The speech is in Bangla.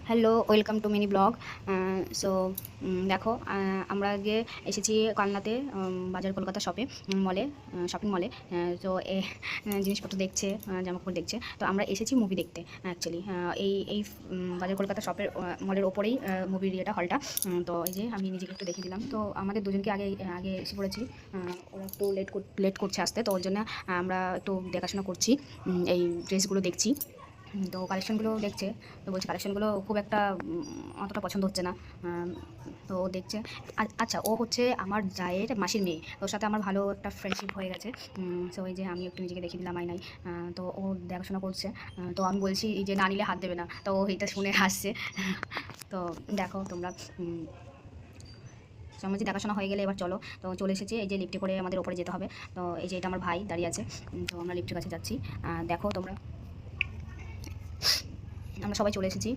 Hello, welcome to mini blog. So দেখো, আমরা আগে এসেছি কালনাতে, বাজার কলকাতা মলে, শপিং মলে। তো জিনিসপত্র দেখছে, জামাকাপড় দেখছে। তো আমরা এসেছি মুভি দেখতে অ্যাকচুয়ালি। এই বাজার কলকাতা মলের ওপরেই মুভির হলটা। তো এই যে আমি নিজেকে একটু দেখিয়ে দিলাম। তো আমাদের দুজনকে আগে আগে এসে পড়েছি। ওরা একটু লেট করছে আসতে, তো ওর জন্য আমরা একটু দেখাশোনা করছি, এই ড্রেসগুলো দেখছি। তো কালেকশনগুলো দেখছে। তো বলছি কালেকশনগুলো খুব একটা অতটা পছন্দ হচ্ছে না। আম, তো ও দেখছে। আচ্ছা, ও হচ্ছে আমার জায়ের মাসির মেয়ে। ওর সাথে আমার ভালো একটা ফ্রেন্ডশিপ হয়ে গেছে। সো এই যে আমি একটু নিজেকে দেখিয়ে দিলাম আয়নায়। তো ও দেখাশোনা করছে। তো আমি বলছি এই যে না নিলে হাত দেবে না, তো ও এটা শুনে হাসছে। তো দেখো তোমরা। সমাজে দেখাশোনা হয়ে গেলে এবার চলো। তো চলে এসেছি, এই যে লিফটে করে আমাদের ওপরে যেতে হবে। তো এই যে এটা আমার ভাই দাঁড়িয়ে আছে। তো আমরা লিফটের কাছে যাচ্ছি। দেখো তোমরা, আমরা সবাই চলে এসেছি।